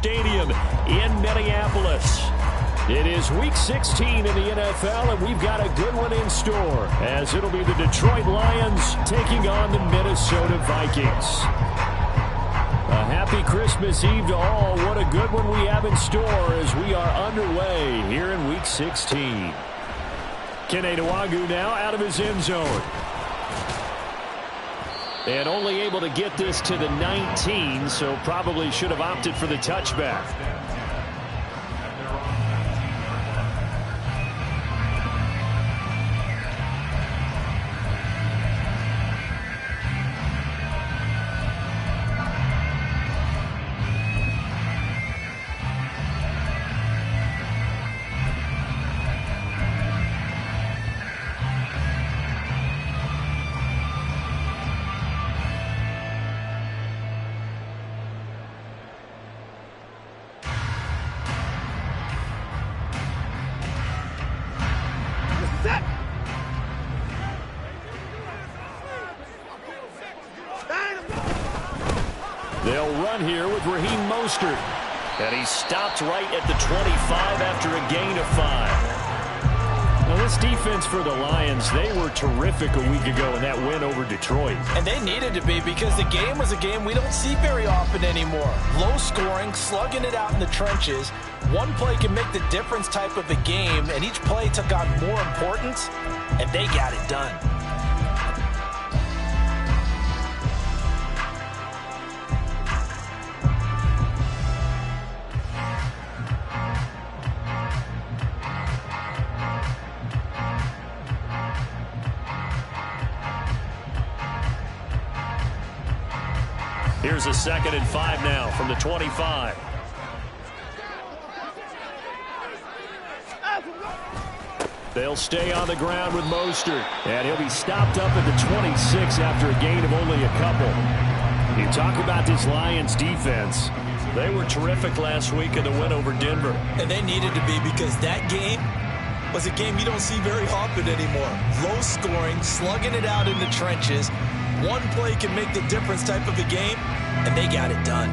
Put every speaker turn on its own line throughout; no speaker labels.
Stadium in Minneapolis. It is Week 16 in the NFL, and we've got a good one in store, as it'll be the Detroit Lions taking on the Minnesota Vikings. A happy Christmas Eve to all. What a good one we have in store as we are underway here in Week 16. Kene Nwangwu now out of his end zone. And only able to get this to the 19, so probably should have opted for the touchback. They'll run here with Raheem Mostert. And he stopped right at the 25 after a gain of 5. Now this defense for the Lions, they were terrific a week ago in that win over Detroit.
And they needed to be, because the game was a game we don't see very often anymore. Low scoring, slugging it out in the trenches. One play can make the difference type of a game, and each play took on more importance, and they got it done.
Here's a 2nd and 5 now from the 25. They'll stay on the ground with Mostert. And he'll be stopped up at the 26 after a gain of only a couple. You talk about this Lions defense. They were terrific last week in the win over Denver.
And they needed to be, because that game was a game you don't see very often anymore. Low scoring, slugging it out in the trenches. One play can make the difference type of a game, and they got it done.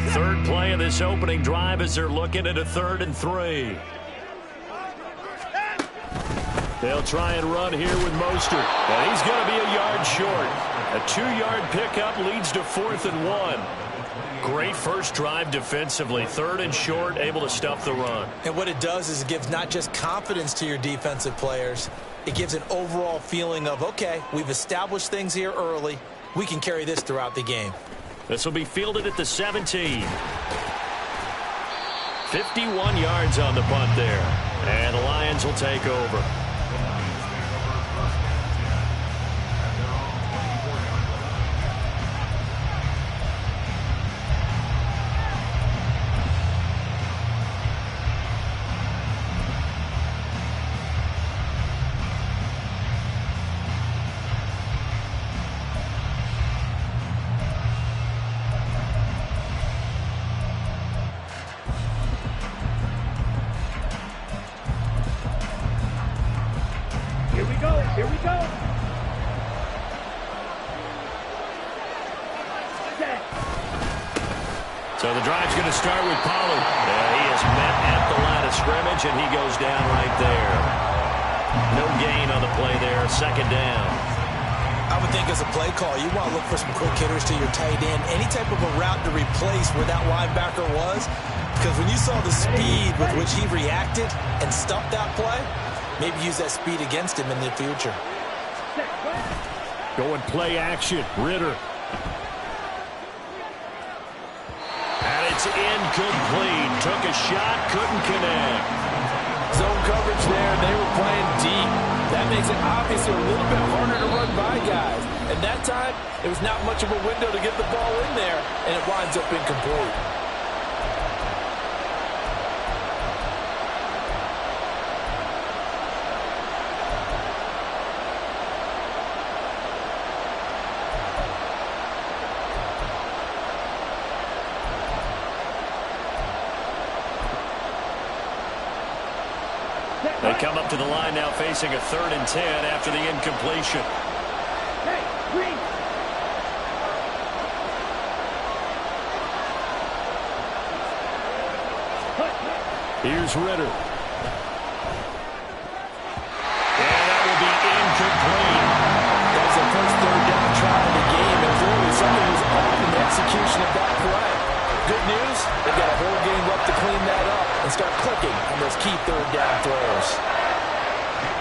Third play of this opening drive as they're looking at a 3rd and 3. They'll try and run here with Mostert. And he's going to be a yard short. A 2-yard pickup leads to 4th and 1. Great first drive defensively. 3rd and short, able to stuff the run.
And what it does is it gives not just confidence to your defensive players, it gives an overall feeling of, okay, we've established things here early. We can carry this throughout the game.
This will be fielded at the 17. 51 yards on the punt there. And the Lions will take over.
Here we go.
So the drive's going to start with Pollard. He is met at the line of scrimmage, and he goes down right there. No gain on the play there. 2nd down.
I would think as a play call, you want to look for some quick hitters to your tight end. Any type of a route to replace where that linebacker was. Because when you saw the speed with which he reacted and stuffed that play, maybe use that speed against him in the future.
Going play action. Ritter. And it's incomplete. Took a shot, couldn't connect.
Zone coverage there. They were playing deep. That makes it obviously a little bit harder to run by guys. And that time, it was not much of a window to get the ball in there, and it winds up incomplete.
They come up to the line now facing a 3rd and 10 after the incompletion.
Hey, Green.
Here's Ritter. And that will be incomplete.
That was the first third down try of the game. It was really something that was off in the execution of that play. Good news, they've got a whole game left to clean that up and start clicking on those key third down throws.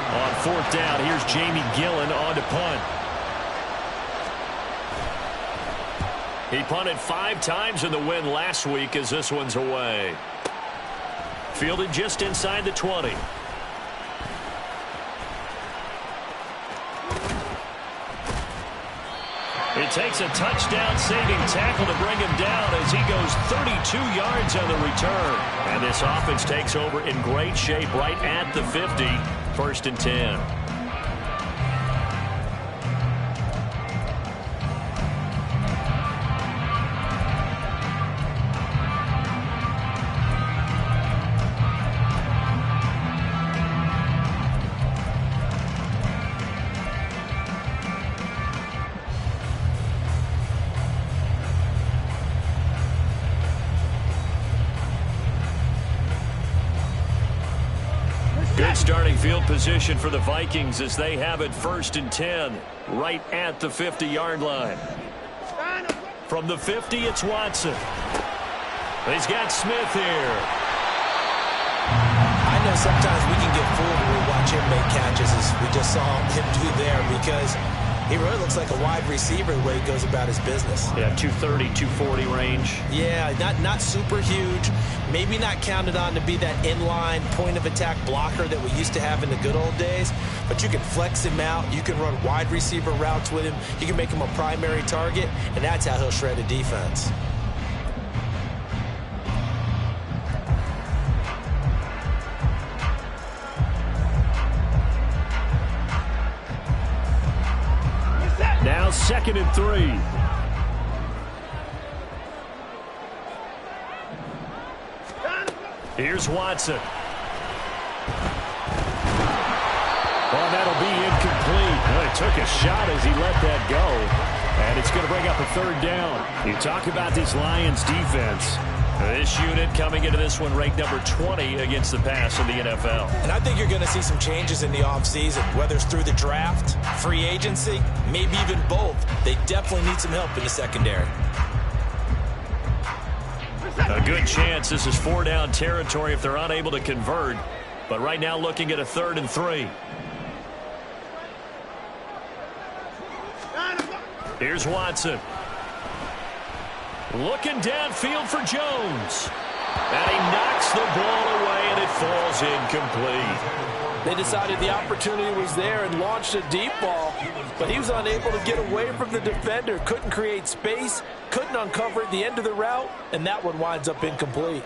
On fourth down, here's Jamie Gillen on to punt. He punted 5 times in the win last week as this one's away. Fielded just inside the 20. It takes a touchdown-saving tackle to bring him down as he goes 32 yards on the return. And this offense takes over in great shape right at the 50. 1st and 10. Good starting field position for the Vikings as they have it 1st and 10 right at the 50-yard line. From the 50, it's Watson. He's got Smith here.
I know sometimes we can get fooled when we watch him make catches as we just saw him do there because he really looks like a wide receiver the way he goes about his business.
Yeah, 230, 240 range.
Yeah, not super huge. Maybe not counted on to be that inline point-of-attack blocker that we used to have in the good old days. But you can flex him out. You can run wide receiver routes with him. You can make him a primary target, and that's how he'll shred a defense.
Now 2nd and 3. Here's Watson. Well, that'll be incomplete. Well, he took a shot as he let that go. And it's going to bring up a 3rd down. You talk about this Lions defense. This unit coming into this one ranked number 20 against the pass in the NFL.
And I think you're going to see some changes in the offseason, whether it's through the draft, free agency, maybe even both. They definitely need some help in the secondary.
A good chance this is 4-down territory if they're unable to convert. But right now looking at a 3rd and 3. Here's Watson. Looking downfield for Jones. And he knocks the ball away, and it falls incomplete.
They decided the opportunity was there and launched a deep ball, but he was unable to get away from the defender, couldn't create space, couldn't uncover at the end of the route, and that one winds up incomplete.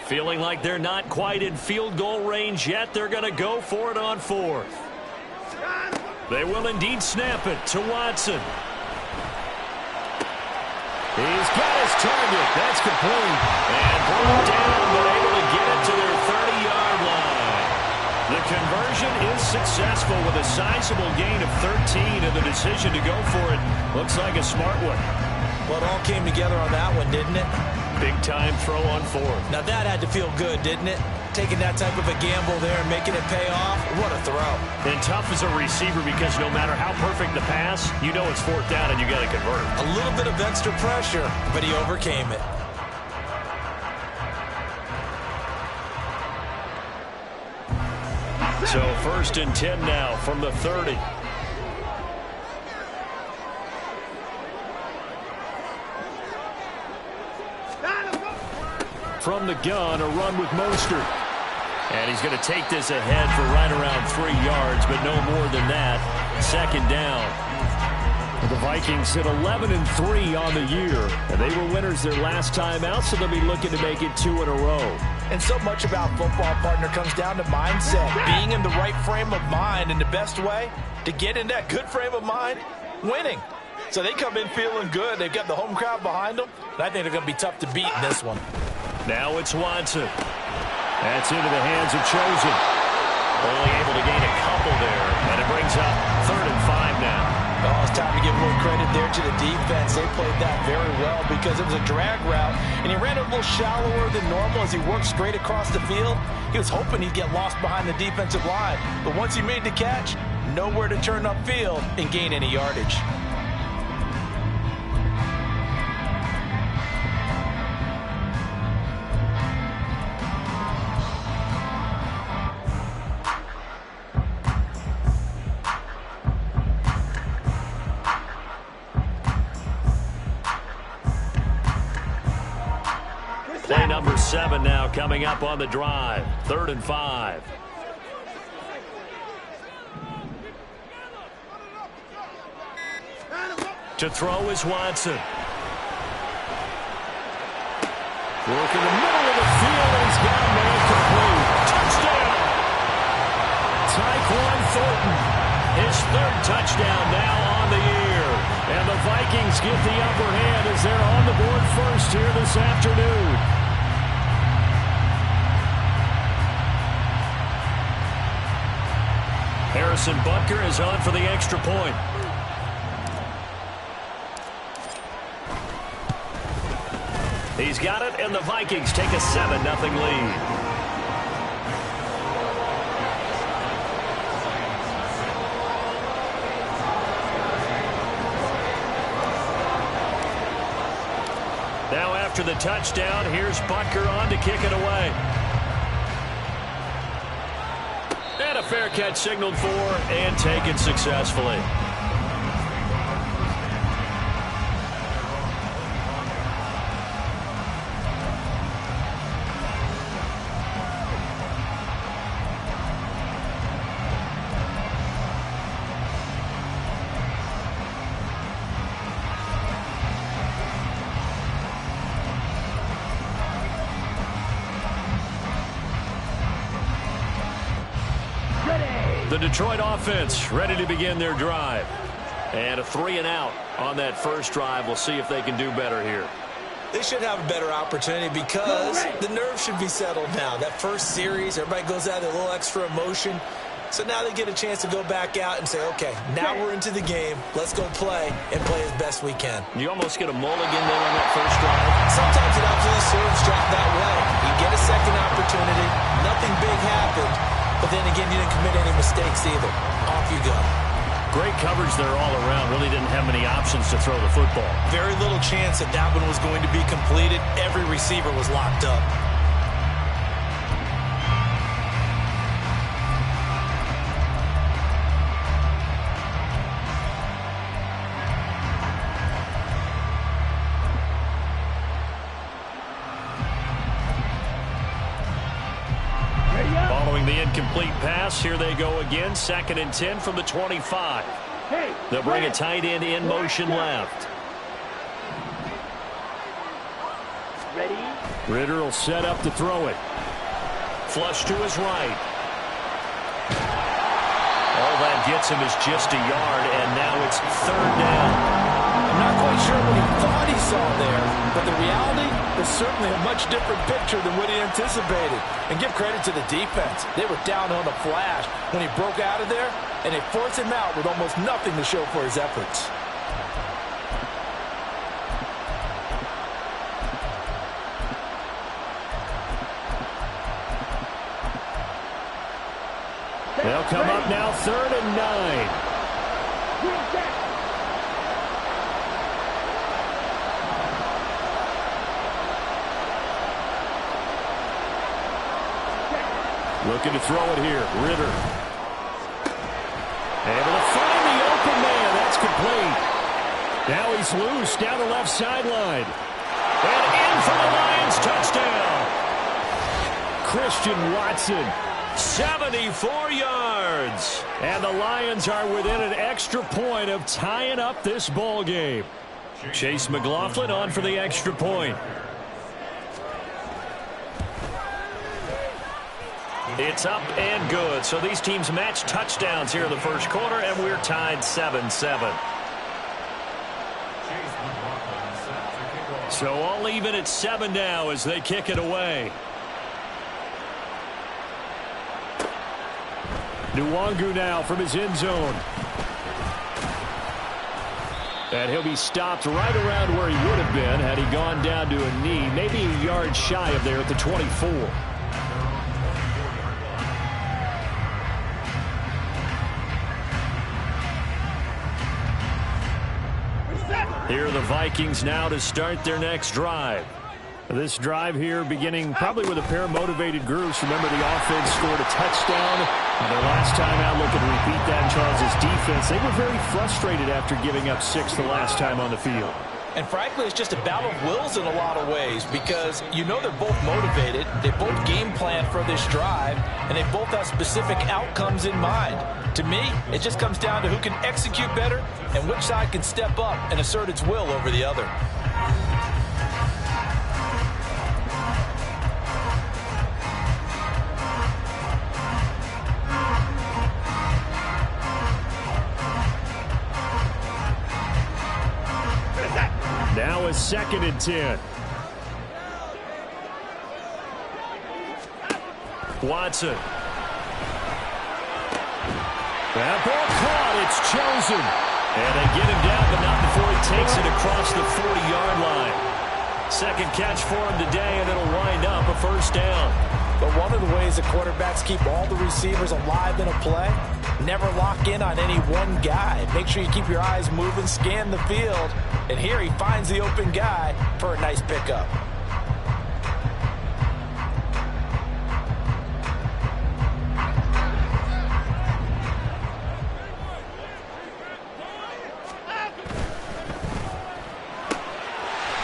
Feeling like they're not quite in field goal range yet, they're going to go for it on 4th. They will indeed snap it to Watson. He's got his target. That's complete. And brought down, but able to get it to their 30-yard line. The conversion is successful with a sizable gain of 13, and the decision to go for it looks like a smart one.
Well, it all came together on that one, didn't it?
Big-time throw on 4th.
Now that had to feel good, didn't it? Taking that type of a gamble there and making it pay off. What a throw.
And tough as a receiver because no matter how perfect the pass, you know it's 4th down and you got to convert.
A little bit of extra pressure, but he overcame it.
So 1st and 10 now from the 30. From the gun, a run with Mostert. And he's going to take this ahead for right around 3 yards, but no more than that. 2nd down. The Vikings hit 11-3 on the year, and they were winners their last time out, so they'll be looking to make it 2 in a row.
And so much about football, partner, comes down to mindset. Being in the right frame of mind, and the best way to get in that good frame of mind, winning. So they come in feeling good. They've got the home crowd behind them, and I think they're going to be tough to beat in this one.
Now it's Watson. That's into the hands of Chosen. Only able to gain a couple there, and it brings up 3rd and 5 now.
Oh, it's time to give a little credit there to the defense. They played that very well because it was a drag route, and he ran a little shallower than normal as he worked straight across the field. He was hoping he'd get lost behind the defensive line, but once he made the catch, nowhere to turn upfield and gain any yardage.
Play number 7 now coming up on the drive. 3rd and 5. To throw is Watson. Work in the middle of the field, and he's got a man complete. Touchdown! Tyquan Thornton, his 3rd touchdown now on the year. And the Vikings get the upper hand as they're on the board first here this afternoon. Harrison Butker is on for the extra point. He's got it, and the Vikings take a 7-0 lead. Now after the touchdown, here's Butker on to kick it away. And a fair catch signaled for and taken successfully. The Detroit offense ready to begin their drive. And a 3-and-out on that first drive. We'll see if they can do better here.
They should have a better opportunity because the nerves should be settled now. That first series, everybody goes out with a little extra emotion. So now they get a chance to go back out and say, okay, now we're into the game. Let's go play and play as best we can.
You almost get a mulligan there on that first drive.
Sometimes it absolutely serves that way. You get a second opportunity. Nothing big happened. But then again, you didn't commit any mistakes either. Off you go.
Great coverage there all around. Really didn't have many options to throw the football.
Very little chance that that one was going to be completed. Every receiver was locked up.
Following the incomplete pass, here they go again. 2nd and 10 from the 25. They'll bring a tight end in motion left. Ritter will set up to throw it. Flush to his right. All that gets him is just a yard, and now it's 3rd down.
I'm not quite sure what he thought he saw there, but the reality was certainly a much different picture than what he anticipated. And give credit to the defense. They were down on the flash when he broke out of there, and they forced him out with almost nothing to show for his efforts.
They'll come up now 3rd and 9. Looking to throw it here. Ritter. Able to find the open man. That's complete. Now he's loose down the left sideline. And in for the Lions. Touchdown. Christian Watson. 74 yards. And the Lions are within an extra point of tying up this ball game. Chase McLaughlin on for the extra point. It's up and good. So these teams match touchdowns here in the first quarter, and we're tied 7-7. So all even at 7 now as they kick it away. Nwangu now from his end zone. And he'll be stopped right around where he would have been had he gone down to a knee, maybe a yard shy of there at the 24. Here are the Vikings now to start their next drive. This drive here beginning probably with a pair of motivated groups. Remember, the offense scored a touchdown. And their last time out looking to repeat that in Charles' defense. They were very frustrated after giving up 6 the last time on the field.
And frankly, it's just a battle of wills in a lot of ways because you know they're both motivated. They both game plan for this drive, and they both have specific outcomes in mind. To me, it just comes down to who can execute better and which side can step up and assert its will over the other.
Now a 2nd and 10. Watson. That ball caught. It's chosen. And they get him down, but not before he takes it across the 40-yard line. Second catch for him today, and it'll wind up a first down.
But one of the ways the quarterbacks keep all the receivers alive in a play, never lock in on any one guy. Make sure you keep your eyes moving, scan the field. And here he finds the open guy for a nice pickup.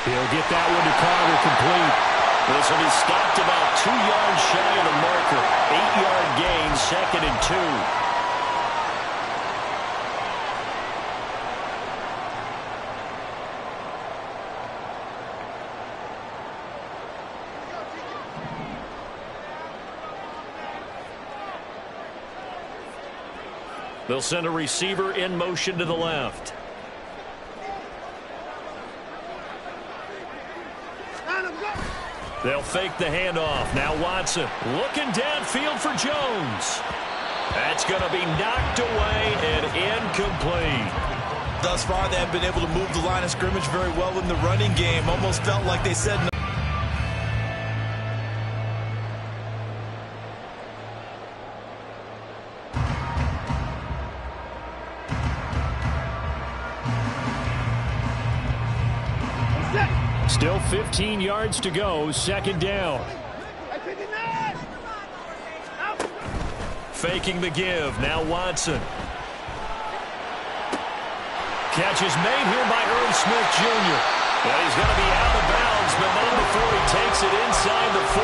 He'll get that one to Carter, complete. This will be stopped about 2 yards shy of the marker. 8-yard gain, 2nd and 2. They'll send a receiver in motion to the left. They'll fake the handoff. Now Watson looking downfield for Jones. That's going to be knocked away and incomplete.
Thus far, they have been able to move the line of scrimmage very well in the running game. Almost felt like they said no.
Still 15 yards to go, 2nd down. Faking the give, now Watson. Catch is made here by Irv Smith Jr. But he's going to be out of bounds, but not before he takes it inside the 40.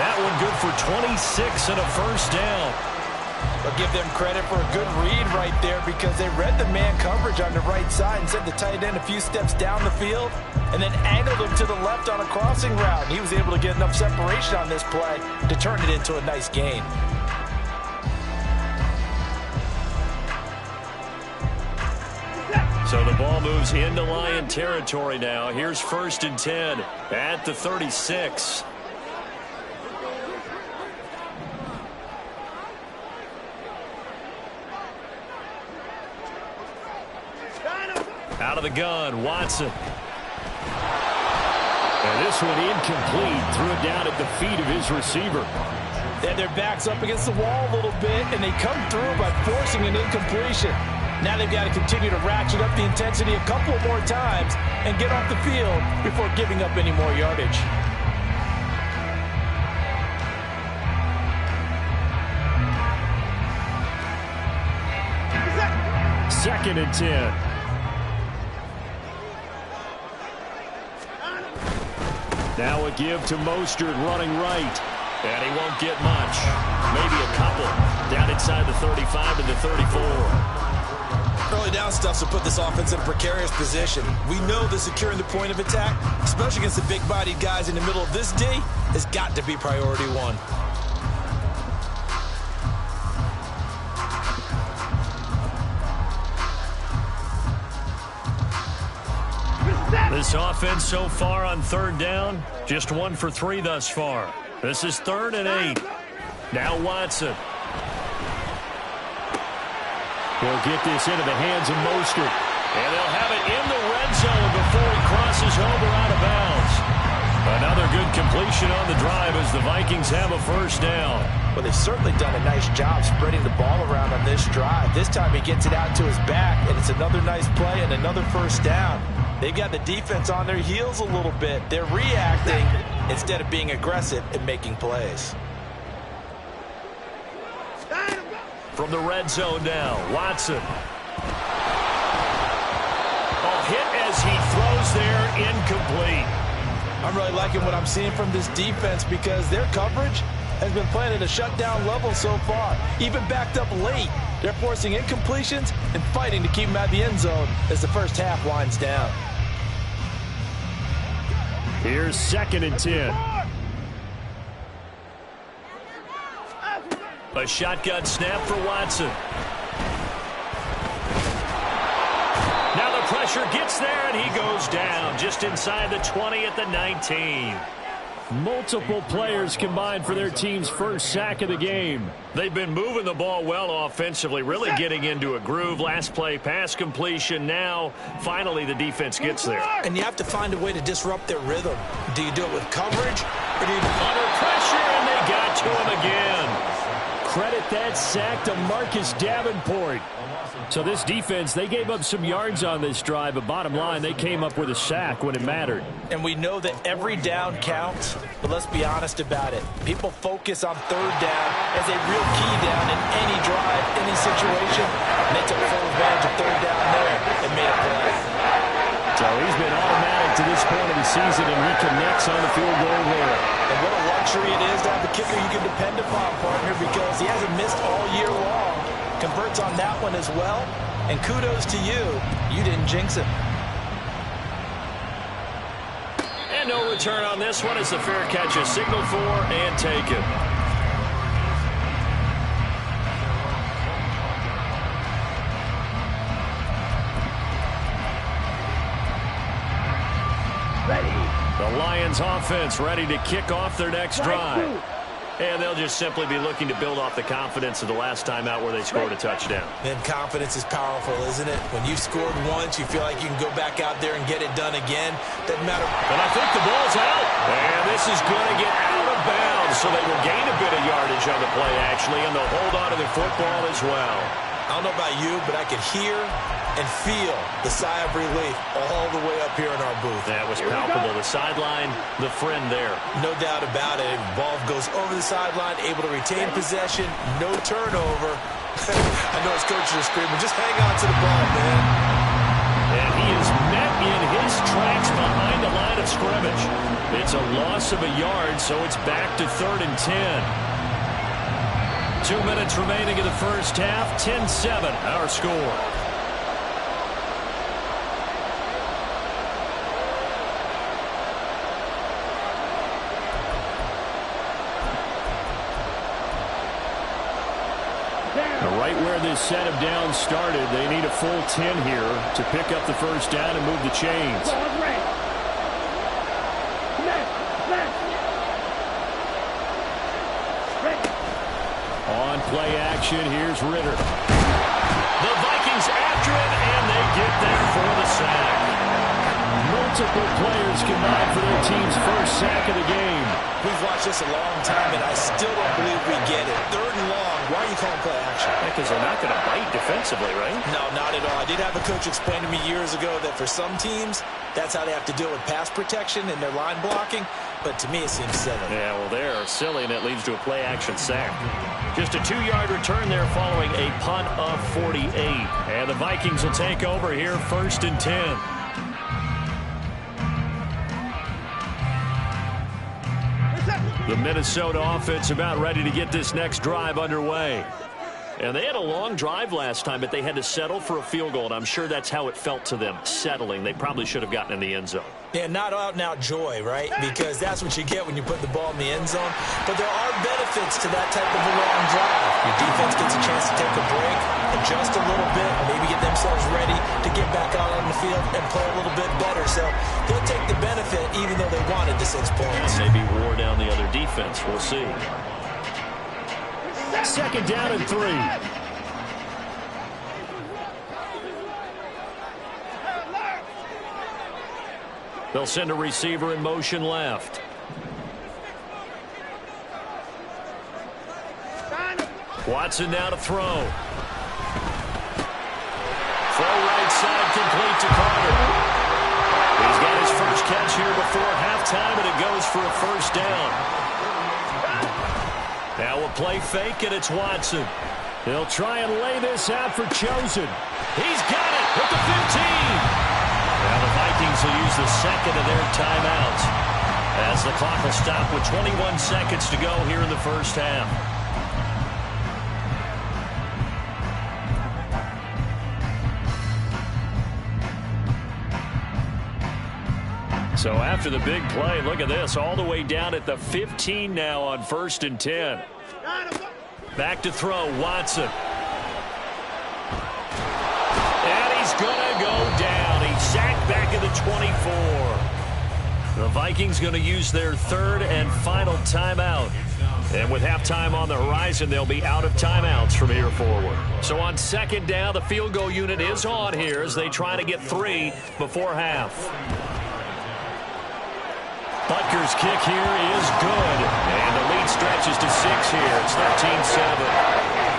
That one good for 26 and a first down.
But give them credit for a good read right there because they read the man coverage on the right side and sent the tight end a few steps down the field and then angled him to the left on a crossing route. He was able to get enough separation on this play to turn it into a nice gain.
So the ball moves into Lion territory now. Here's 1st and 10 at the 36. Out of the gun, Watson. And this one incomplete. Threw it down at the feet of his receiver.
They had their backs up against the wall a little bit, and they come through by forcing an incompletion. Now they've got to continue to ratchet up the intensity a couple more times and get off the field before giving up any more yardage.
Second and 10. Now a give to Mostert running right. And he won't get much. Maybe a couple. Down inside the 35 and the 34.
Early down stuff will put this offense in a precarious position. We know that securing the point of attack, especially against the big-bodied guys in the middle of this D, has got to be priority one.
This offense so far on 3rd down, just 1 for 3 thus far. This is 3rd and 8. Now Watson. He'll get this into the hands of Mostert. And they'll have it in the red zone before he crosses over out of bounds. Another good completion on the drive as the Vikings have a first down.
Well, they've certainly done a nice job spreading the ball around on this drive. This time he gets it out to his back, and it's another nice play and another first down. They've got the defense on their heels a little bit. They're reacting instead of being aggressive and making plays.
From the red zone now, Watson. Hit as he throws there, incomplete.
I'm really liking what I'm seeing from this defense because their coverage has been playing at a shutdown level so far. Even backed up late, they're forcing incompletions and fighting to keep them out of the end zone as the first half winds down.
Here's 2nd and 10. A shotgun snap for Watson. Now the pressure gets there, and he goes down just inside the 20 at the 19. Multiple players combined for their team's first sack of the game. They've been moving the ball well offensively, really getting into a groove. Last play, pass completion. Now, finally, the defense gets there.
And you have to find a way to disrupt their rhythm. Do you do it with coverage, or do you
under pressure, and they got to him again. Credit that sack to Marcus Davenport. So this defense, they gave up some yards on this drive, but bottom line, they came up with a sack when it mattered.
And we know that every down counts, but let's be honest about it. People focus on third down as a real key down in any drive, any situation. And they took full advantage of third down there and made a play.
So he's been automatic to this point of the season, and he connects on the field goal there.
And what a luxury it is to have a kicker you can depend upon, partner, because he hasn't missed all year long. Converts on that one as well, and kudos to you. You didn't jinx him.
And no return on this one as the fair catch is signaled for and taken. The Lions offense ready to kick off their next drive. And they'll just simply be looking to build off the confidence of the last time out where they scored a touchdown.
And confidence is powerful, isn't it? When you've scored once, you feel like you can go back out there and get it done again. Doesn't matter.
And I think the ball's out. And this is going to get out of bounds, so they will gain a bit of yardage on the play, actually, and they'll hold on to the football as well.
I don't know about you, but I could hear and feel the sigh of relief all the way up here in our booth.
That was palpable. The sideline, the friend there.
No doubt about it. Ball goes over the sideline, able to retain possession, no turnover. I know his coaches are screaming, just hang on to the ball, man.
And he is met in his tracks behind the line of scrimmage. It's a loss of a yard, so it's back to 3rd and 10. 2 minutes remaining in the first half. 10-7, our score. Right where this set of downs started, they need a full 10 here to pick up the first down and move the chains. On play action, here's Ritter. The Vikings after it, and they get there for the sack. Multiple players combined for their team's first sack of the game.
We've watched this a long time, and I still don't believe we get it. 3rd and long. Why are you calling play action?
Because they're not going to bite defensively, right?
No, not at all. I did have a coach explain to me years ago that for some teams, that's how they have to deal with pass protection and their line blocking. But to me, it seems silly.
Yeah, well, they're silly, and it leads to a play-action sack. Just a 2-yard return there following a punt of 48. And the Vikings will take over here, 1st and 10. The Minnesota offense about ready to get this next drive underway. And they had a long drive last time, but they had to settle for a field goal, and I'm sure that's how it felt to them, settling. They probably should have gotten in the end zone.
Yeah, not out-and-out joy, right? Because that's what you get when you put the ball in the end zone. But there are benefits to that type of a long drive. Your defense gets a chance to take a break, adjust a little bit, maybe get themselves ready to get back out on the field and play a little bit better. So they'll take the benefit even though they wanted the 6 points.
Maybe wore down the other defense. We'll see. 2nd down and 3. They'll send a receiver in motion left. Watson now to throw. Throw right side, complete to Carter. He's got his first catch here before halftime, and it goes for a first down. Now a play fake, and it's Watson. He'll try and lay this out for Chosen. He's got it at the 15. Now the Vikings will use the second of their timeouts as the clock will stop with 21 seconds to go here in the first half. So after the big play, look at this, all the way down at the 15 now on 1st and 10. Back to throw, Watson. And he's going to go down. He's sacked back at the 24. The Vikings going to use their third and final timeout. And with halftime on the horizon, they'll be out of timeouts from here forward. So on second down, the field goal unit is on here as they try to get 3 before half. Butker's kick here is good. And the lead stretches to 6 here. It's 13-7.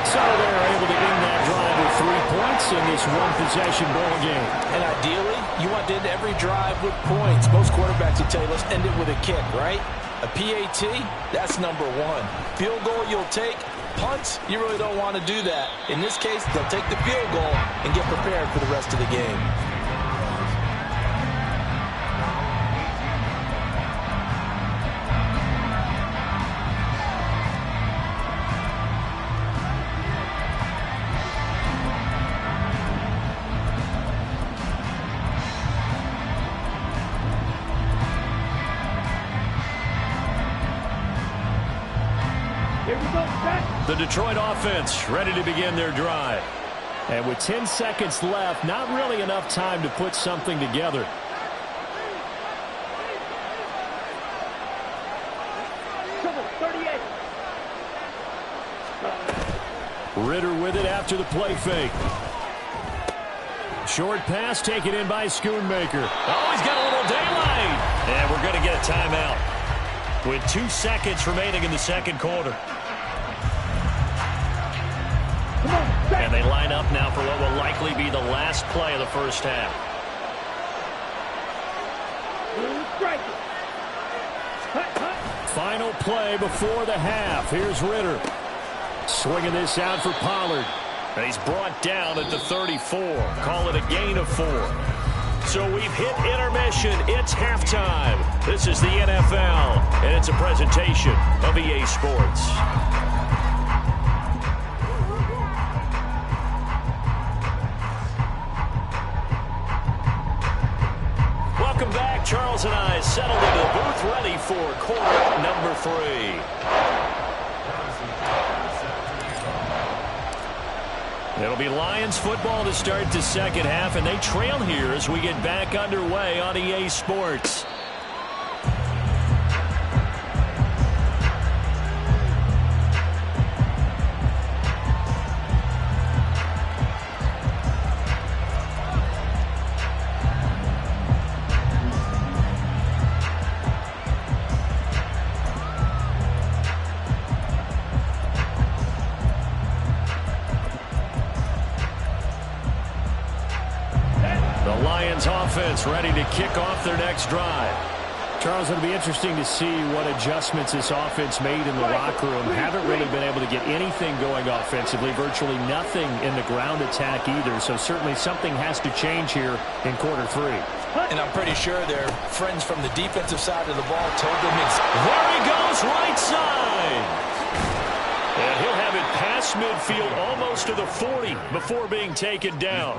So they're able to end that drive with 3 points in this one-possession ball game.
And ideally, you want to end every drive with points. Most quarterbacks will tell you, let's end it with a kick, right? A PAT, that's number 1. Field goal you'll take. Punts, you really don't want to do that. In this case, they'll take the field goal and get prepared for the rest of the game.
The Detroit offense ready to begin their drive. And with 10 seconds left, not really enough time to put something together. Ridder with it after the play fake. Short pass taken in by Schoonmaker. Oh, he's got a little daylight. And we're going to get a timeout with 2 seconds remaining in the second quarter. And they line up now for what will likely be the last play of the first half. Final play before the half. Here's Ridder. Swinging this out for Pollard. And he's brought down at the 34. Call it a gain of 4. So we've hit intermission. It's halftime. This is the NFL, and it's a presentation of EA Sports. Welcome back. Charles and I settled into the booth ready for quarter number 3. It'll be Lions football to start the second half, and they trail here as we get back underway on EA Sports. Offense ready to kick off their next drive. Charles, it'll be interesting to see what adjustments this offense made in the locker room. Haven't really been able to get anything going offensively, virtually nothing in the ground attack either, so certainly something has to change here in quarter 3.
And I'm pretty sure their friends from the defensive side of the ball told them it's...
There he goes, right side! And he'll have it past midfield almost to the 40 before being taken down.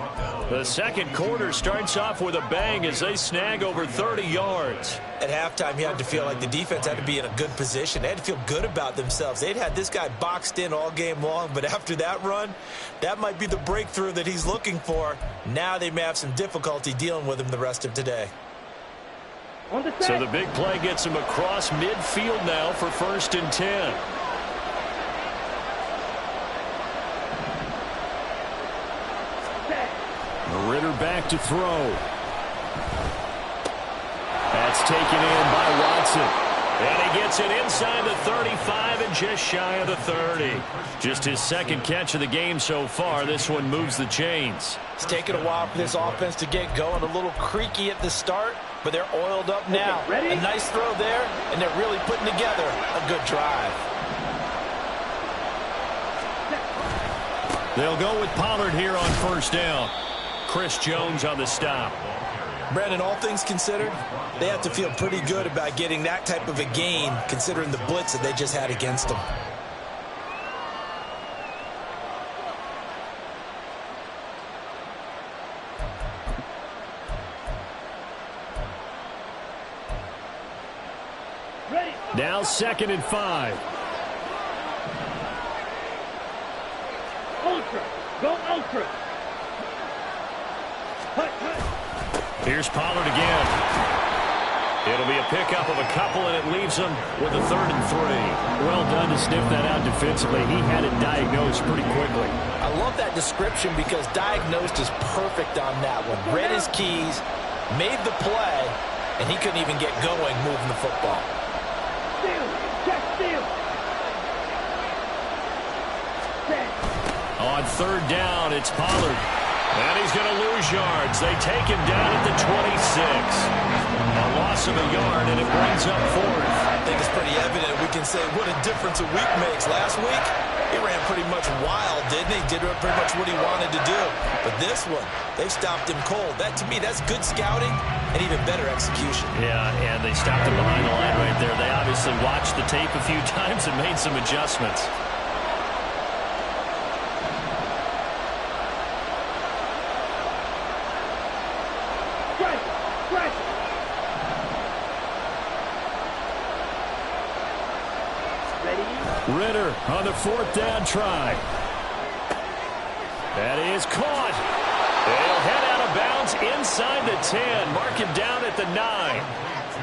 The second quarter starts off with a bang as they snag over 30 yards.
At halftime, you had to feel like the defense had to be in a good position. They had to feel good about themselves. They'd had this guy boxed in all game long, but after that run, that might be the breakthrough that he's looking for. Now they may have some difficulty dealing with him the rest of today.
So the big play gets him across midfield now for 1st and 10. Ridder back to throw. That's taken in by Watson. And he gets it inside the 35 and just shy of the 30. Just his second catch of the game so far. This one moves the chains.
It's taken a while for this offense to get going. A little creaky at the start, but they're oiled up now. A nice throw there, and they're really putting together a good drive.
They'll go with Pollard here on first down. Chris Jones on the stop.
Brandon, all things considered, they have to feel pretty good about getting that type of a gain, considering the blitz that they just had against them.
Now 2nd and 5.
Ultra. Go ultra. Hut, hut.
Here's Pollard again. It'll be a pickup of a couple, and it leaves them with a 3rd and 3. Well done to sniff that out defensively. He had it diagnosed pretty quickly.
I love that description because diagnosed is perfect on that one. Read his keys, made the play, and he couldn't even get going moving the football.
Steal. Check steal. Set.
On 3rd down, it's Pollard. And he's going to lose yards. They take him down at the 26. A loss of a yard, and it brings up 4th.
I think it's pretty evident. We can say what a difference a week makes. Last week, he ran pretty much wild, didn't he? Did pretty much what he wanted to do. But this one, they stopped him cold. That, to me, that's good scouting and even better execution.
Yeah, and they stopped him behind the line right there. They obviously watched the tape a few times and made some adjustments. Ritter on the 4th down try. That is caught. They'll head out of bounds inside the 10. Mark him down at the 9.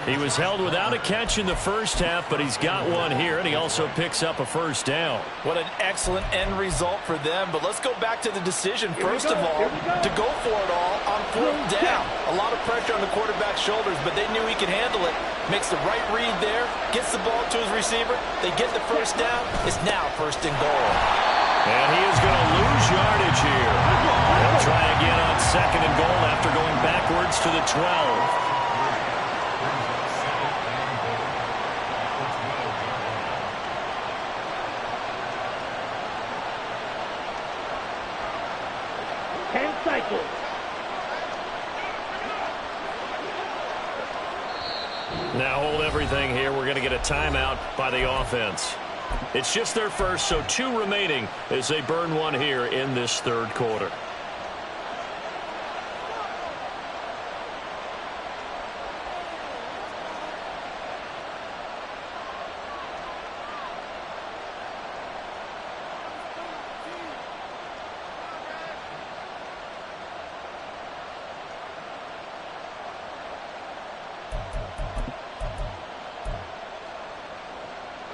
He was held without a catch in the first half, but he's got one here, and he also picks up a first down.
What an excellent end result for them. But let's go back to the decision, first of all, to go for it all on 4th down. A lot of pressure on the quarterback's shoulders, but they knew he could handle it. Makes the right read there, gets the ball to his receiver. They get the first down. It's now 1st and goal.
And he is going to lose yardage here. They'll try again on 2nd and goal after going backwards to the 12.
Cycle.
Now hold everything here. We're going to get a timeout by the offense. It's just their first, so 2 remaining as they burn one here in this 3rd quarter.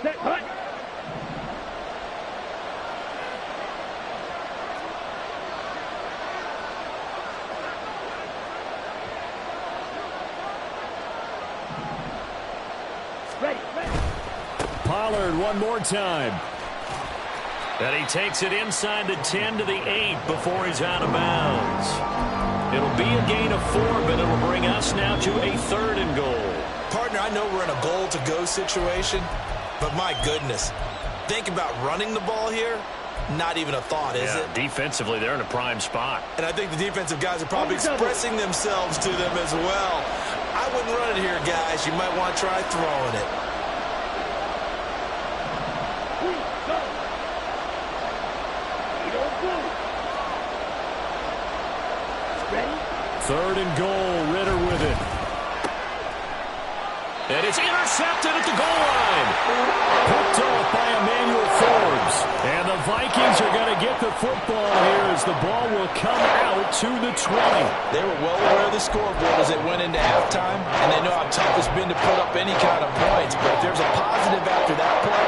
Set. Hut. Ready.
Pollard one more time. And he takes it inside the 10 to the 8 before he's out of bounds. It'll be a gain of 4, but it'll bring us now to a 3rd and goal.
Partner, I know we're in a goal-to-go situation, but my goodness, think about running the ball here. Not even a thought, is it?
Defensively, they're in a prime spot.
And I think the defensive guys are probably expressing themselves to them as well. I wouldn't run it here, guys. You might want to try throwing it.
Ready?
3rd and goal, Ritter with it. And it's intercepted at the goal line. Picked off by Emmanuel Forbes. And the Vikings are going to get the football here as the ball will come out to the 20.
They were well aware of the scoreboard as they went into halftime, and they know how tough it's been to put up any kind of points. But if there's a positive after that play,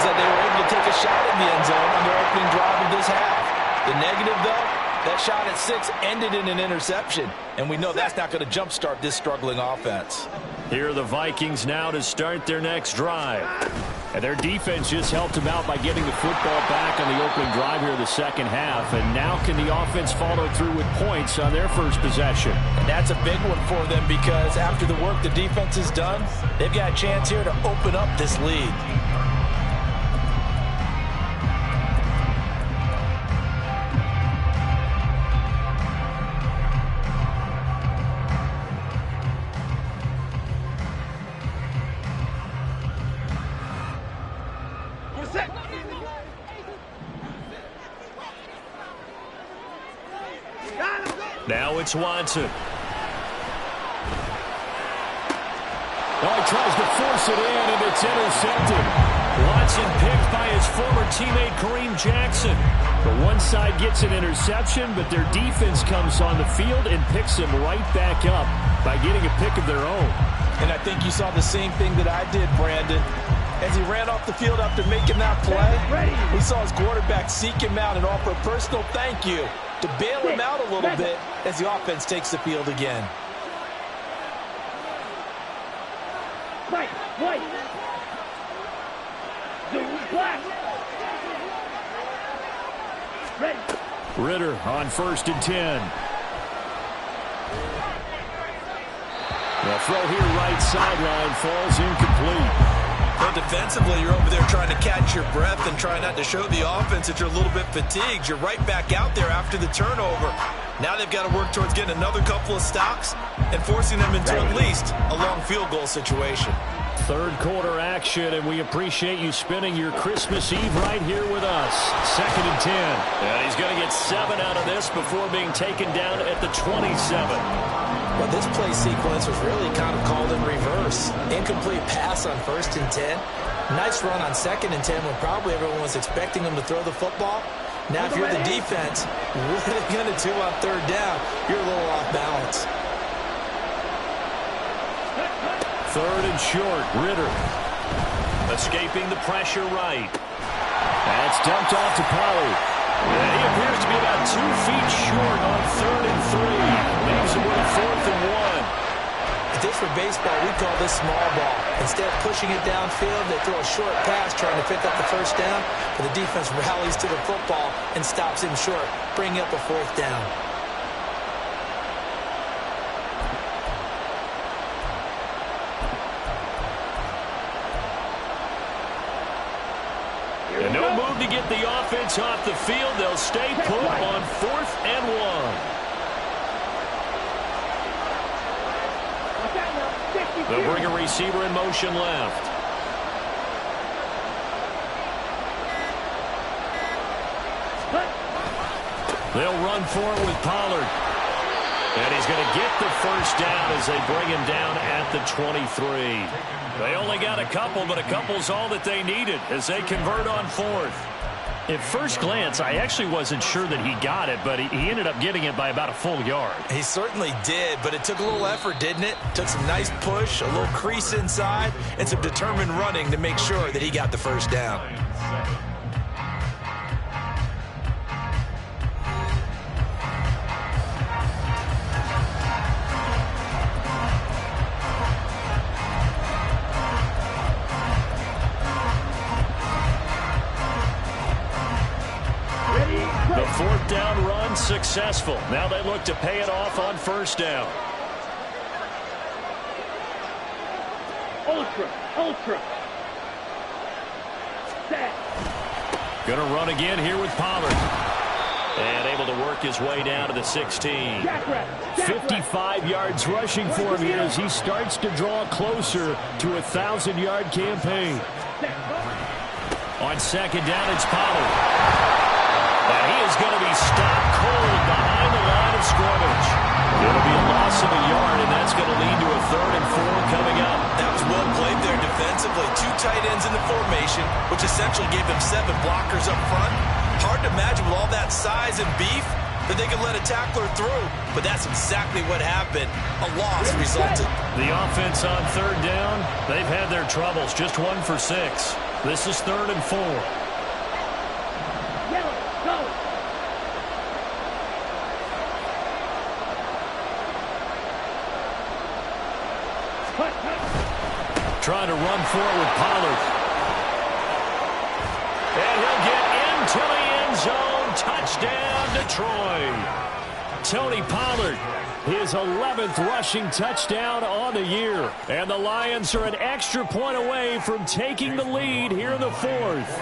is that they were able to take a shot in the end zone on their opening drive of this half. The negative, though, that shot at 6 ended in an interception, and we know that's not going to jumpstart this struggling offense.
Here are the Vikings now to start their next drive. And their defense just helped them out by getting the football back on the opening drive here in the second half. And now can the offense follow through with points on their first possession?
And that's a big one for them because after the work the defense has done, they've got a chance here to open up this lead.
Now it's Watson. Oh, he tries to force it in, and it's intercepted. Watson picked by his former teammate Kareem Jackson. The one side gets an interception, but their defense comes on the field and picks him right back up by getting a pick of their own.
And I think you saw the same thing that I did, Brandon. As he ran off the field after making that play, we saw his quarterback seek him out and offer a personal thank you to bail him out a little bit as the offense takes the field again.
Right, white. Zoom black. Ready.
Ritter on 1st and 10. The throw here right sideline falls incomplete.
Well, defensively, you're over there trying to catch your breath and try not to show the offense that you're a little bit fatigued. You're right back out there after the turnover. Now they've got to work towards getting another couple of stops and forcing them into at least a long field goal situation.
Third quarter action, and we appreciate you spending your Christmas Eve right here with us. 2nd and 10. And he's going to get 7 out of this before being taken down at the 27.
Well, this play sequence was really kind of called in reverse. Incomplete pass on 1st and 10. Nice run on 2nd and 10 when probably everyone was expecting him to throw the football. Now, if you're the defense, what are they going to do on 3rd down? You're a little off balance.
3rd and short, Ritter. Escaping the pressure right. That's dumped off to Pollard. And he appears to be about 2 feet short on 3rd and 3. Leaves him with a 4th and 1.
If this were baseball, we'd call this small ball. Instead of pushing it downfield, they throw a short pass trying to pick up the 1st down, but the defense rallies to the football and stops him short, bringing up a 4th down.
And no move to get the offense off the field. They'll stay put on 4th and 1. They'll bring a receiver in motion left. They'll run for it with Pollard. And he's going to get the 1st down as they bring him down at the 23. They only got a couple, but a couple's all that they needed as they convert on 4th. At first glance, I actually wasn't sure that he got it, but he ended up getting it by about a full yard.
He certainly did, but it took a little effort, didn't it? Took some nice push, a little crease inside, and some determined running to make sure that he got the 1st down.
The 4th down run successful. Now they look to pay it off on 1st down.
Ultra. Set.
Going to run again here with Pollard. And able to work his way down to the 16. 55 yards rushing for him here as he starts to draw closer to a 1,000-yard campaign. On 2nd down, it's Pollard. And he is going to be stopped cold behind the line of scrimmage. It'll be a loss of a yard, and that's going to lead to a 3rd and 4 coming up.
That was well played there defensively. 2 tight ends in the formation, which essentially gave them 7 blockers up front. Hard to imagine with all that size and beef that they could let a tackler through, but that's exactly what happened. A loss resulted.
The offense on 3rd down, they've had their troubles. Just 1 for 6. This is 3rd and 4. Trying to run for it with Pollard. And he'll get into the end zone. Touchdown, Detroit. Tony Pollard, his 11th rushing touchdown on the year. And the Lions are an extra point away from taking the lead here in the fourth.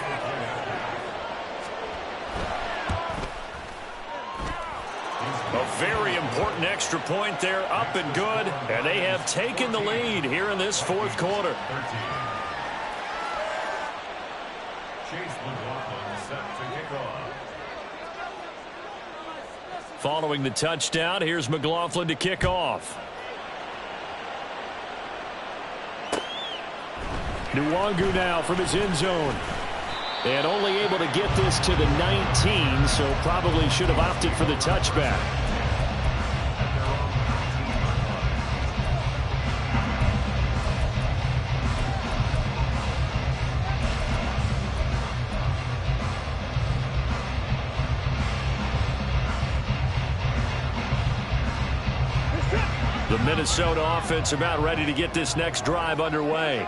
A very important extra point there, up and good. And they have taken the lead here in this fourth quarter. Following the touchdown, here's McLaughlin to kick off. Nwangu now from his end zone. And only able to get this to the 19, so probably should have opted for the touchback. The Minnesota offense about ready to get this next drive underway.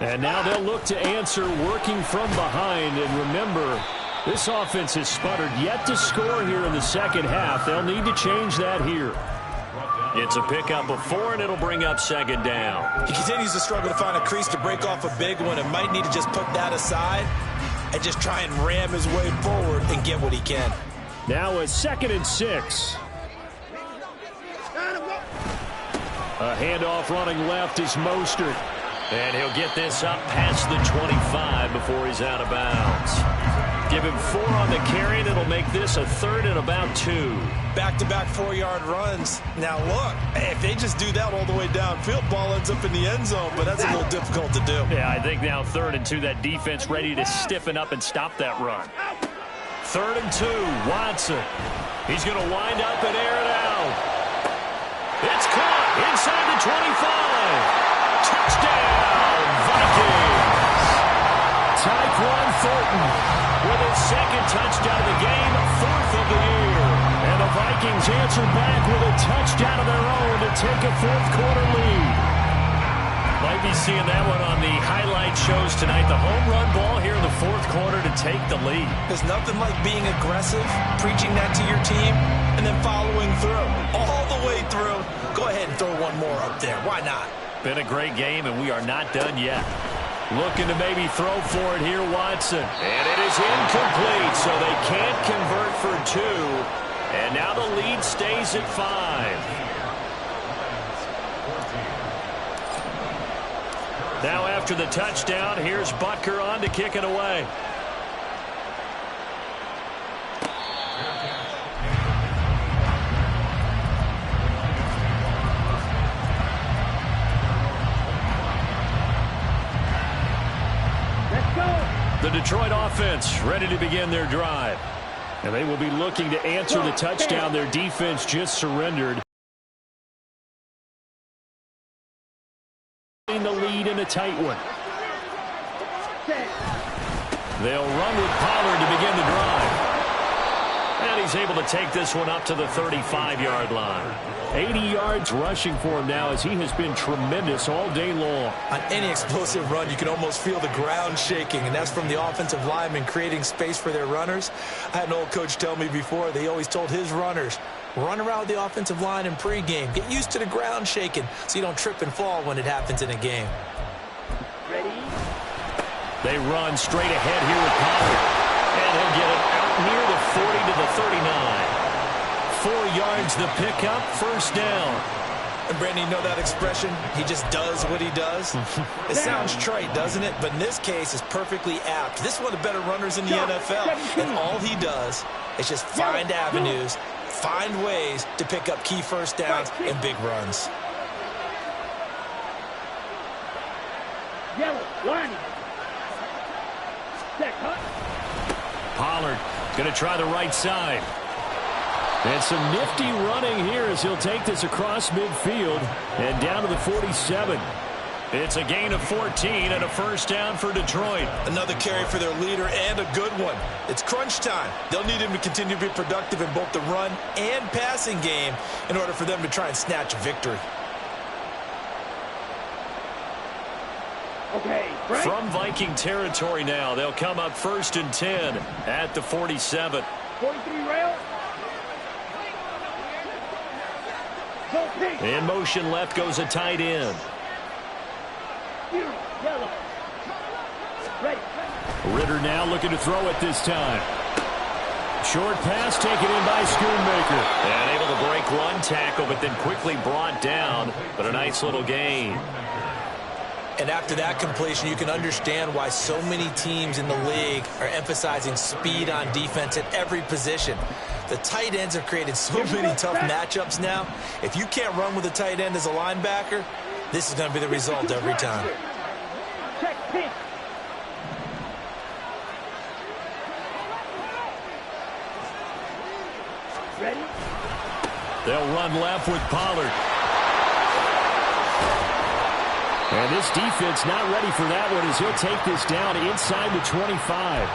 And now they'll look to answer working from behind. And remember, this offense has sputtered yet to score here in the second half. They'll need to change that here. It's a pickup of 4, and it'll bring up second down.
He continues to struggle to find a crease to break off a big one and might need to just put that aside and just try and ram his way forward and get what he can.
Now a 2nd and 6. A handoff running left is Mostert. And he'll get this up past the 25 before he's out of bounds. Give him 4 on the carry, and it'll make this a 3rd and about 2.
Back-to-back 4-yard runs. Now, look, if they just do that all the way downfield, ball ends up in the end zone, but that's a little difficult to do.
Yeah, I think now 3rd and 2, that defense ready to stiffen up and stop that run. 3rd and 2, Watson. He's going to wind up and air it out. It's caught inside the 25. Touchdown, Vikings! Tyquan Thornton with his 2nd touchdown of the game, 4th of the year. And the Vikings answer back with a touchdown of their own to take a fourth-quarter lead. Might be seeing that one on the highlight shows tonight. The home run ball here in the fourth quarter to take the lead.
There's nothing like being aggressive, preaching that to your team, and then following through. All the way through. Go ahead and throw one more up there. Why not?
Been a great game, and we are not done yet. Looking to maybe throw for it here, Watson. And it is incomplete, so they can't convert for 2. And now the lead stays at 5. Now after the touchdown, here's Butker on to kick it away. The Detroit offense ready to begin their drive. And they will be looking to answer the touchdown their defense just surrendered. In the lead in a tight one. They'll run with Pollard to begin the drive. And he's able to take this one up to the 35-yard line. 80 yards rushing for him now as he has been tremendous all day long.
On any explosive run, you can almost feel the ground shaking, and that's from the offensive linemen creating space for their runners. I had an old coach tell me before, they always told his runners, run around the offensive line in pregame. Get used to the ground shaking so you don't trip and fall when it happens in a game.
Ready?
They run straight ahead here with Pollard. And he'll get it out near the 40 to the 39. 4 yards the pickup, first down.
And Brandon, you know that expression? He just does what he does. It sounds trite, doesn't it? But in this case, it's perfectly apt. This is one of the better runners in the NFL. And all he does is just find avenues, find ways to pick up key first downs and big runs.
Yellow, line. Set, cut.
Pollard going to try the right side. And some nifty running here as he'll take this across midfield and down to the 47. It's a gain of 14 and a first down for Detroit.
Another carry for their leader and a good one. It's crunch time. They'll need him to continue to be productive in both the run and passing game in order for them to try and snatch a victory.
Okay, right.
From Viking territory now, they'll come up 1st and 10 at the 47.
43 rail. Go pink.
In motion left goes a tight end.
Yellow. Ready.
Ritter now looking to throw it this time. Short pass taken in by Schoonmaker. And able to break one tackle, but then quickly brought down. But a nice little gain.
And after that completion, you can understand why so many teams in the league are emphasizing speed on defense at every position. The tight ends have created so many tough matchups now. If you can't run with a tight end as a linebacker, this is going to be the result every time.
Check pink. Ready?
They'll run left with Pollard. And this defense not ready for that one as he'll take this down inside the 25.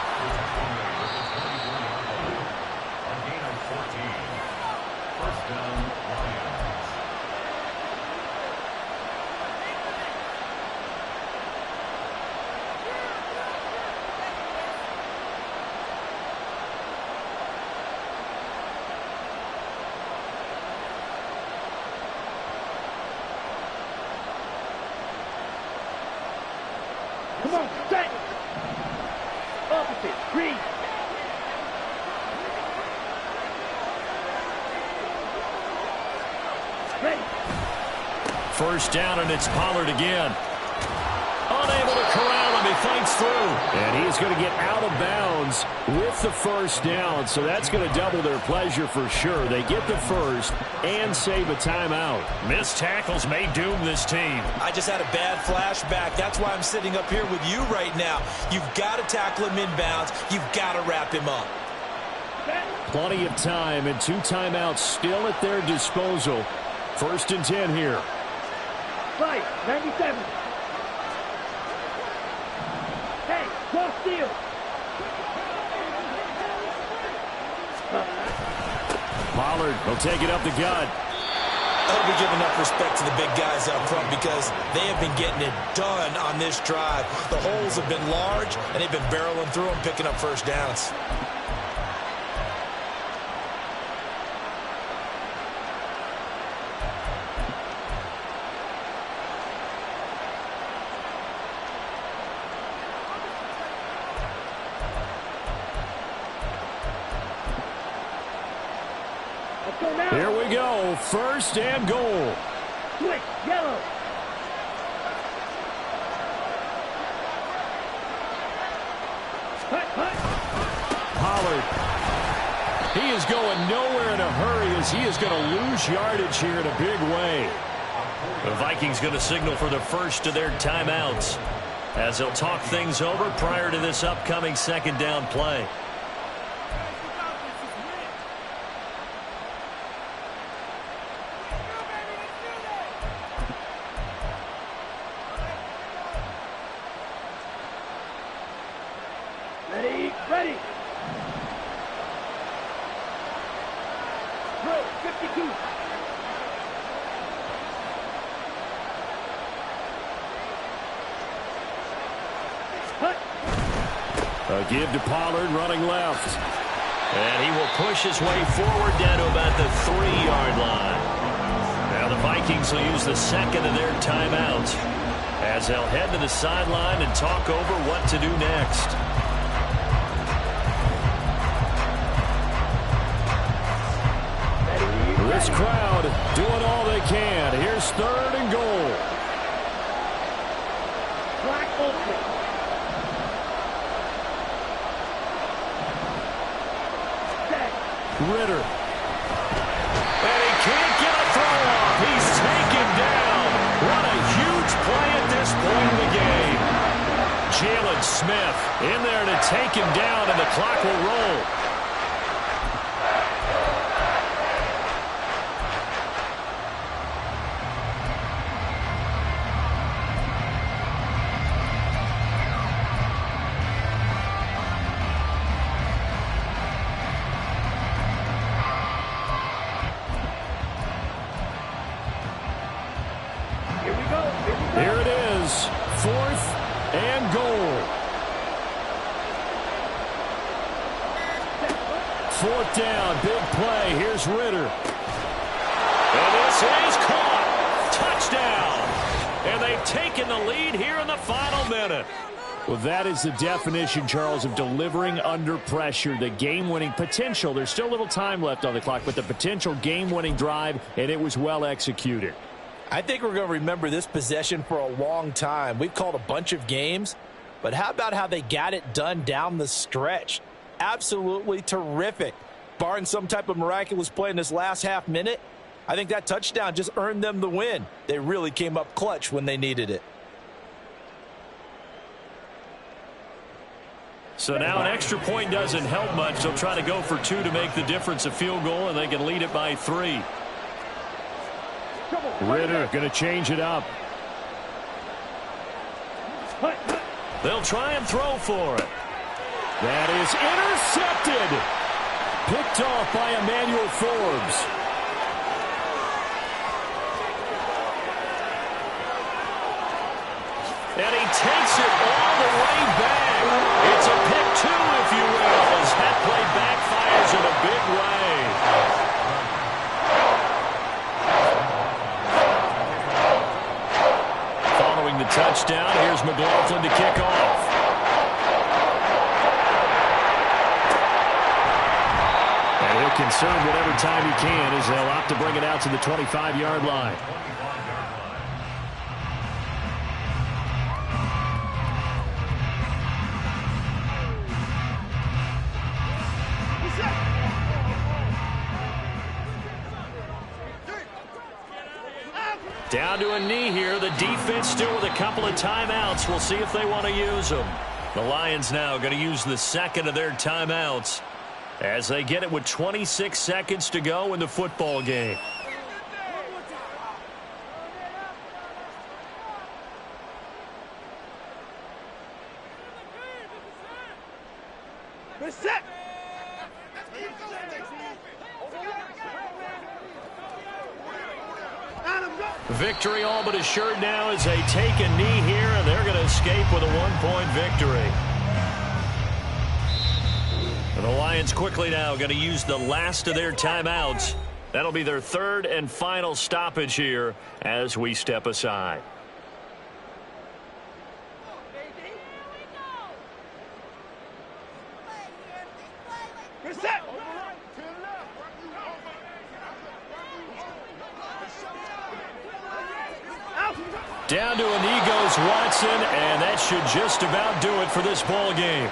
Come on, set. Opposite, green. Ready.
First down, and it's Pollard again. Unable to corral him. He fights through. And he's going to get out of bounds with the first down. So that's going to double their pleasure for sure. They get the first and save a timeout. Missed tackles may doom this team.
I just had a bad flashback. That's why I'm sitting up here with you right now. You've got to tackle him inbounds. You've got to wrap him up.
Plenty of time and 2 timeouts still at their disposal. 1st and 10 here.
Fight, 97. Hey, cross field.
Pollard will take it up the gut.
I'll be giving enough respect to the big guys up front because they have been getting it done on this drive. The holes have been large, and they've been barreling through them, picking up first downs.
Here we go. 1st and goal.
Switch, yellow. Hut, hut.
Pollard. He is going nowhere in a hurry as he is going to lose yardage here in a big way. The Vikings going to signal for the first of their timeouts as they'll talk things over prior to this upcoming 2nd down play.
Ready, ready. Throw, 52. Hut.
A give to Pollard running left. And he will push his way forward down to about the 3-yard line. Now the Vikings will use the 2nd of their timeouts as they'll head to the sideline and talk over what to do next. This crowd doing all they can. Here's 3rd and goal.
Black open. Set.
Ritter. And he can't get a throw off. He's taken down. What a huge play at this point in the game. Jalen Smith in there to take him down, and the clock will roll. Here it is, 4th and goal. 4th down, big play. Here's Ritter. And this is caught. Touchdown. And they've taken the lead here in the final minute. Well, that is the definition, Charles, of delivering under pressure. The game-winning potential. There's still a little time left on the clock, but the potential game-winning drive, and it was well executed.
I think we're going to remember this possession for a long time. We've called a bunch of games, but how about how they got it done down the stretch? Absolutely terrific. Barring some type of miraculous play in this last half minute, I think that touchdown just earned them the win. They really came up clutch when they needed it.
So now an extra point doesn't help much. They'll try to go for 2 to make the difference a field goal, and they can lead it by 3. Ritter going to change it up. They'll try and throw for it. That is intercepted. Picked off by Emmanuel Forbes. And he takes it all the way back. It's a pick 2, if you will, as that play backfires in a big way. Following the touchdown, here's McLaughlin to kick off. And he'll conserve whatever time he can as they'll opt to bring it out to the 25-yard line. Down to a knee here. The defense still with a couple of timeouts. We'll see if they want to use them. The Lions now going to use the second of their timeouts as they get it with 26 seconds to go in the football game.
Reset.
Victory all but assured now as they take a knee here, and they're going to escape with a 1-point victory. And the Lions quickly now going to use the last of their timeouts. That'll be their 3rd and final stoppage here as we step aside.
Reset.
Down to a knee goes Watson, and that should just about do it for this ball game.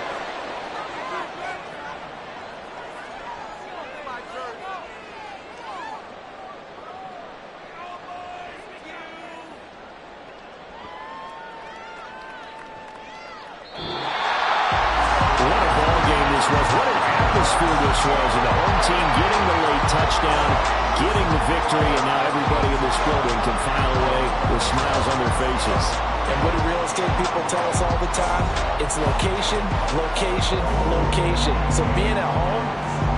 This was, and the home team getting the late touchdown, getting the victory, and now everybody in this building can file away with smiles on their faces.
And what do real estate people tell us all the time? It's location, location, location. So being at home,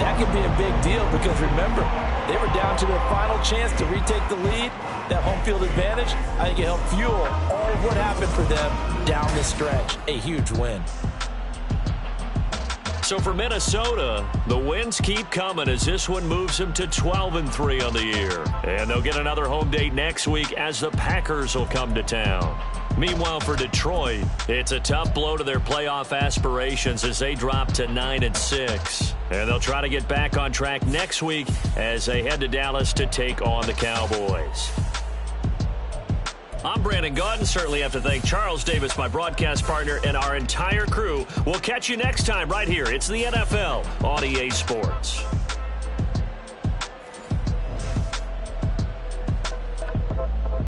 that can be a big deal because remember, they were down to their final chance to retake the lead. That home field advantage, I think it helped fuel all of what happened for them down the stretch. A huge win.
So for Minnesota, the wins keep coming as this one moves them to 12-3 on the year. And they'll get another home date next week as the Packers will come to town. Meanwhile, for Detroit, it's a tough blow to their playoff aspirations as they drop to 9-6. And they'll try to get back on track next week as they head to Dallas to take on the Cowboys. I'm Brandon Gaudin. Certainly have to thank Charles Davis, my broadcast partner, and our entire crew. We'll catch you next time right here. It's the NFL on EA Sports.